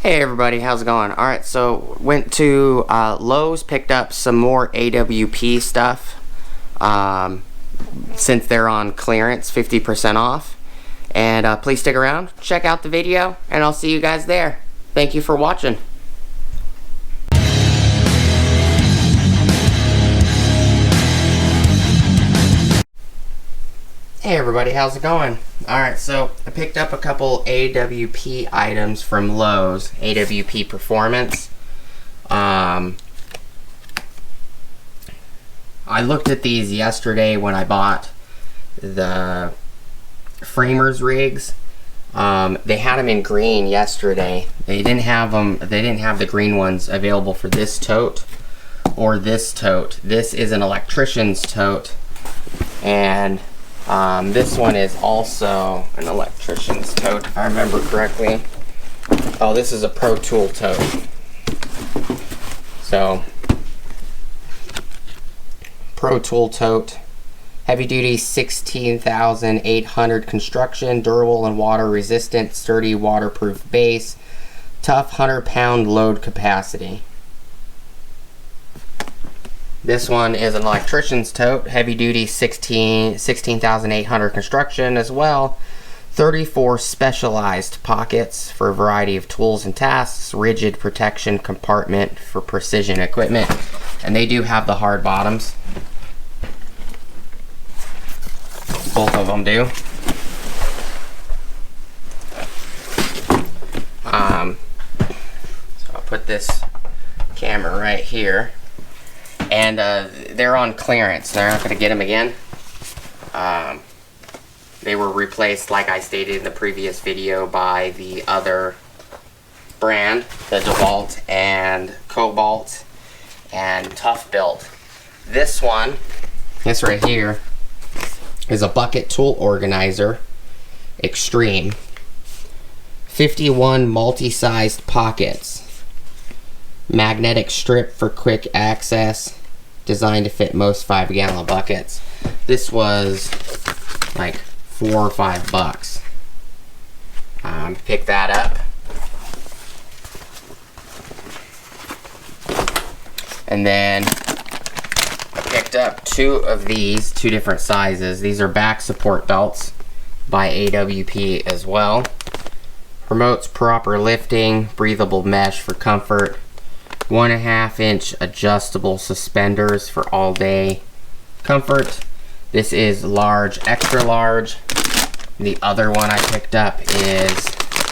Hey everybody, how's it going? Alright, so went to Lowe's, picked up some more AWP stuff since they're on clearance, 50% off. And please stick around, check out the video, and I'll see you guys there. Thank you for watching. Hey everybody, how's it going? Alright, so I picked up a couple AWP items from Lowe's, AWP Performance. I looked at these yesterday when I bought the framers rigs. They had them in green yesterday. They didn't have the green ones available for this tote or this tote. This is an Electrician's tote, and this one is also an Electrician's tote, if I remember correctly. Oh, this is a Pro Tool Tote. So, Pro Tool Tote, heavy duty, 16,800 construction, durable and water resistant, sturdy waterproof base, tough 100-pound load capacity. This one is an Electrician's tote, heavy duty, 16,800 construction as well. 34 specialized pockets for a variety of tools and tasks, rigid protection compartment for precision equipment. And they do have the hard bottoms. Both of them do. So I'll put this camera right here. And they're on clearance. They're not going to get them again. They were replaced, like I stated in the previous video, by the other brand, the DeWalt and Cobalt and Tough Built. This one, this right here, is a bucket tool organizer, Extreme. 51 multi-sized pockets. Magnetic strip for quick access, designed to fit most 5-gallon buckets. This was like $4 or $5. Pick that up. And then I picked up two of these, two different sizes. These are back support belts by AWP as well. Promotes proper lifting, breathable mesh for comfort. 1.5-inch adjustable suspenders for all day comfort. This is large, extra large. The other one I picked up is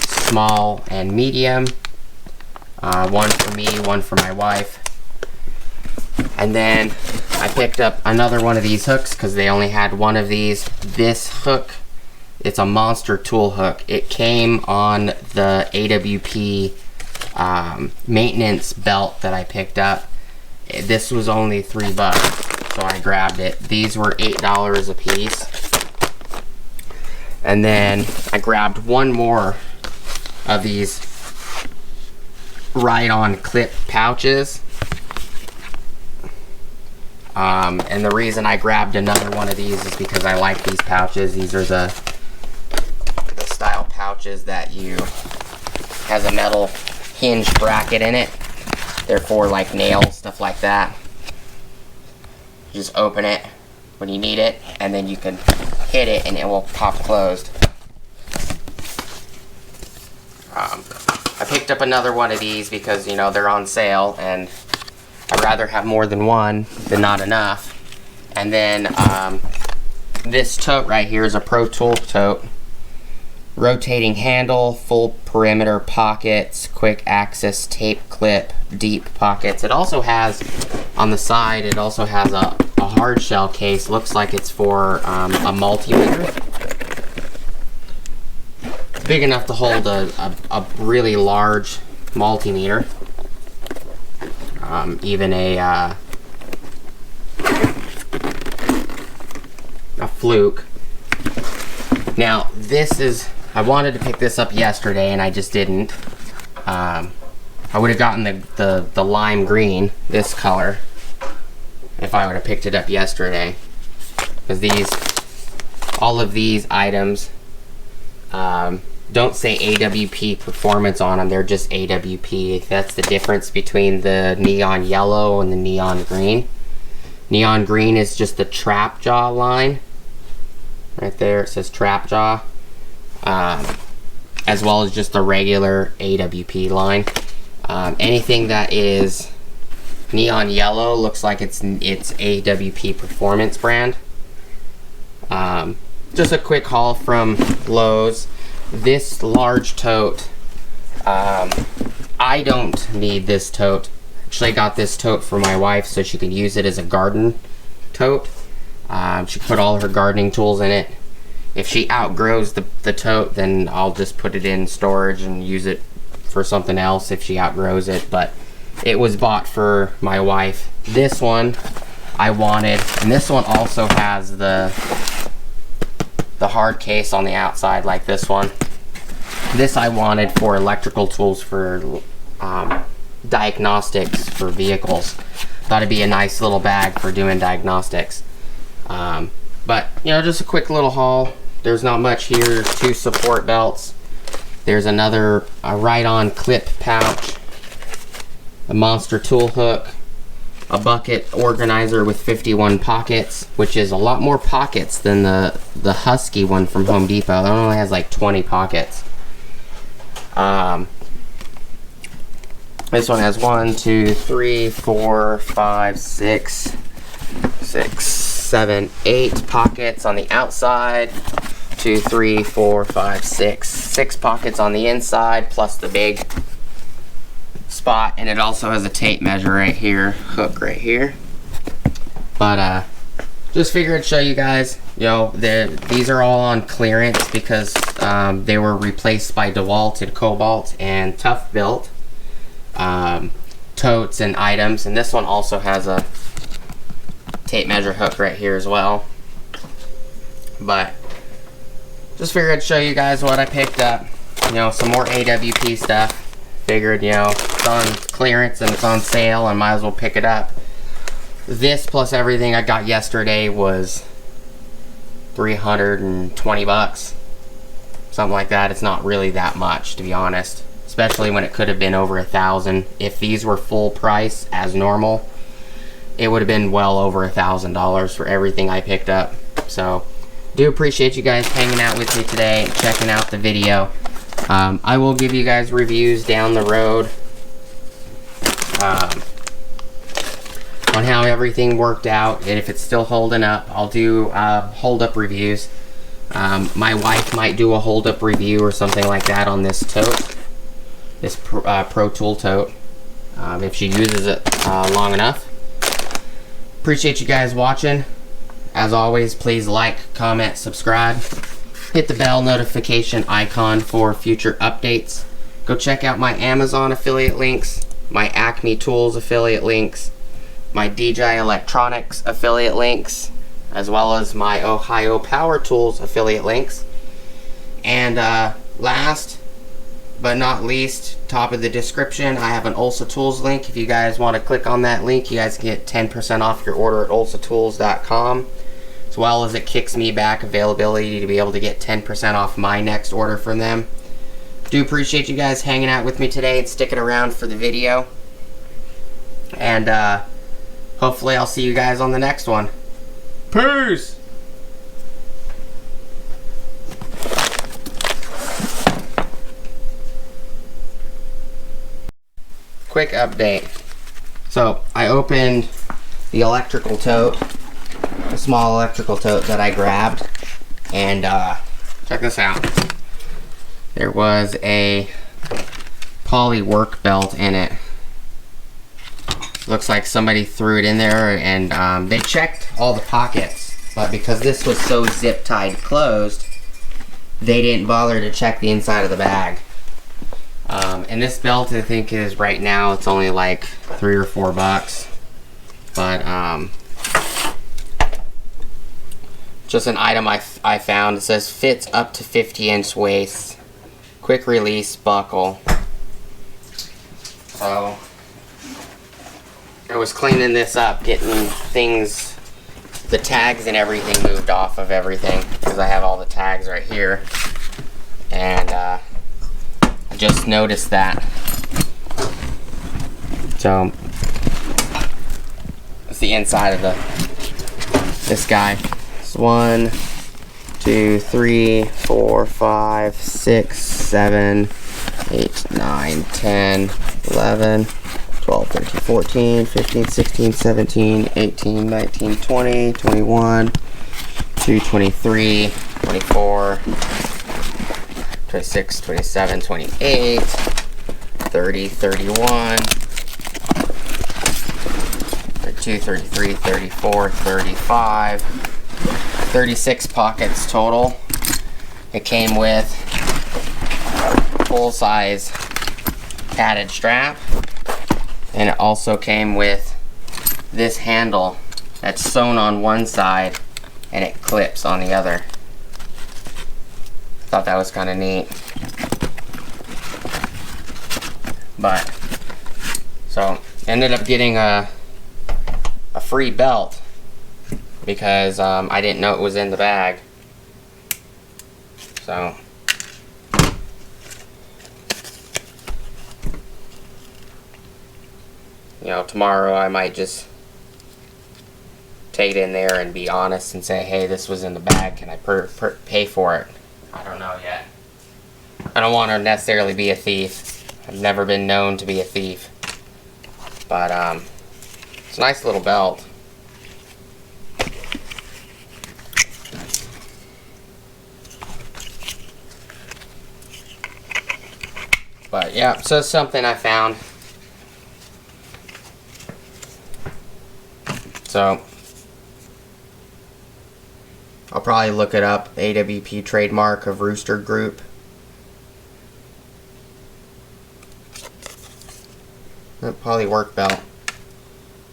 small and medium. One for me, one for my wife. And then I picked up another one of these hooks because they only had one of these. This hook, it's a monster tool hook. It came on the AWP maintenance belt that I picked up. This was only $3, so I grabbed it. These were $8 a piece. And then I grabbed one more of these ride-on clip pouches. And the reason I grabbed another one of these is because I like these pouches. These are the style pouches that has a metal hinge bracket in it. They're for like nails, stuff like that. You just open it when you need it, and then you can hit it and it will pop closed. I picked up another one of these because, you know, they're on sale, and I'd rather have more than one than not enough. And then this tote right here is a Pro Tool Tote. Rotating handle, full perimeter pockets, quick access tape clip, deep pockets. It also has, on the side, it also has a hard shell case. Looks like it's for a multimeter. Big enough to hold a really large multimeter. Even a fluke. Now, this is, I wanted to pick this up yesterday and I just didn't. I would have gotten the lime green, this color, if I would have picked it up yesterday. Because all of these items don't say AWP performance on them, they're just AWP. That's the difference between the neon yellow and the neon green. Neon green is just the trap jaw line. Right there it says trap jaw. As well as just the regular AWP line. Anything that is neon yellow looks like it's AWP performance brand. Just a quick haul from Lowe's. This large tote, I don't need this tote. Actually, I got this tote for my wife so she can use it as a garden tote. She can put all her gardening tools in it. If she outgrows the tote, then I'll just put it in storage and use it for something else if she outgrows it. But it was bought for my wife. This one I wanted, and this one also has the hard case on the outside like this one. This I wanted for electrical tools for diagnostics for vehicles. Thought it'd be a nice little bag for doing diagnostics. But you know, just a quick little haul. There's not much here. There's 2 support belts. There's another ride-on clip pouch, a monster tool hook, a bucket organizer with 51 pockets, which is a lot more pockets than the Husky one from Home Depot. That one only has like 20 pockets. This one has 1, 2, 3, 4, 5, 6, 7, 8 pockets on the outside. 2, 3, 4, 5, 6 pockets on the inside, plus the big spot. And it also has a tape measure right here, hook right here. But just figured I'd show you guys. You know, these are all on clearance because they were replaced by DeWalt, Cobalt, and Tough Built totes and items. And this one also has a tape measure hook right here as well. But just figured I'd show you guys what I picked up. You know, some more AWP stuff. Figured, you know, it's on clearance and it's on sale, I might as well pick it up. This plus everything I got yesterday was 320 bucks. Something like that. It's not really that much, to be honest. Especially when it could have been over $1,000. If these were full price as normal, it would have been well over $1,000 for everything I picked up. So do appreciate you guys hanging out with me today and checking out the video. I will give you guys reviews down the road on how everything worked out, and if it's still holding up, I'll do hold up reviews. My wife might do a hold up review or something like that on this tote, this Pro Tool Tote, if she uses it long enough. Appreciate you guys watching. As always, please like, comment, subscribe. Hit the bell notification icon for future updates. Go check out my Amazon affiliate links, my Acme Tools affiliate links, my DJI Electronics affiliate links, as well as my Ohio Power Tools affiliate links. And last but not least, top of the description, I have an Ulsa Tools link. If you guys want to click on that link, you guys can get 10% off your order at ulsatools.com. As well as it kicks me back availability to be able to get 10% off my next order from them. Do appreciate you guys hanging out with me today and sticking around for the video. And hopefully I'll see you guys on the next one. Peace! Quick update. So I opened the electrical tote, a small electrical tote that I grabbed, and check this out. There was a poly work belt in it. Looks like somebody threw it in there, and they checked all the pockets, but because this was so zip tied closed, they didn't bother to check the inside of the bag. And this belt, I think, is right now, it's only like $3 or $4, but just an item I found. It says fits up to 50-inch waist, quick release buckle. So I was cleaning this up, getting things, the tags and everything moved off of everything, because I have all the tags right here. And just noticed that. So it's the inside of this guy. It's 1, 2, 3, 4, 5, 6, 7, 8, 9, 10, 11, 12, 13, 14, 15, 16, 17, 18, 19, 20, 21, 22, 23, 24, 26, 27, 28, 30, 31, 32, 33, 34, 35, 36 pockets total. It came with full-size padded strap, and it also came with this handle that's sewn on one side and it clips on the other. Thought that was kind of neat. But so ended up getting a free belt because I didn't know it was in the bag. So you know, tomorrow I might just take it in there and be honest and say, hey, this was in the bag, can I pay for it? I don't know yet. I don't want to necessarily be a thief. I've never been known to be a thief. But it's a nice little belt. But yeah, so it's something I found. So I'll probably look it up, AWP trademark of Rooster Group. Probably work belt.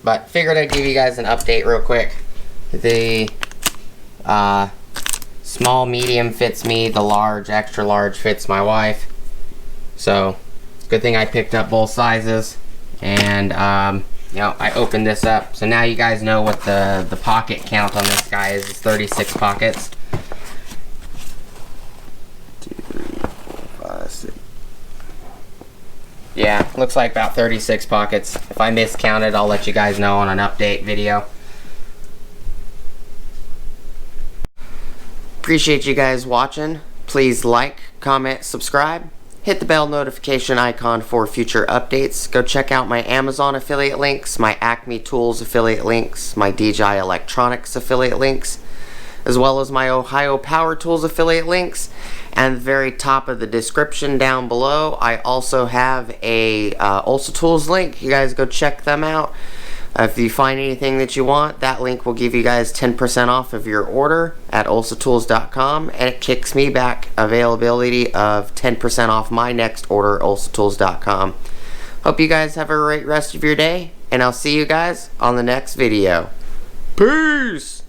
But figured I'd give you guys an update real quick. The small medium fits me, the large, extra large fits my wife. So good thing I picked up both sizes. And you know, I opened this up, so now you guys know what the pocket count on this guy is. It's 36 pockets. 2, 3, 4, 5, 6. Yeah, looks like about 36 pockets. If I miscounted, I'll let you guys know on an update video. Appreciate you guys watching. Please like, comment, subscribe. Hit the bell notification icon for future updates. Go check out my Amazon affiliate links, my Acme Tools affiliate links, my DJI Electronics affiliate links, as well as my Ohio Power Tools affiliate links. And the very top of the description down below, I also have a Ulsa Tools link. You guys go check them out. If you find anything that you want, that link will give you guys 10% off of your order at ulsatools.com, and it kicks me back availability of 10% off my next order at ulsatools.com. Hope you guys have a great rest of your day, and I'll see you guys on the next video. Peace!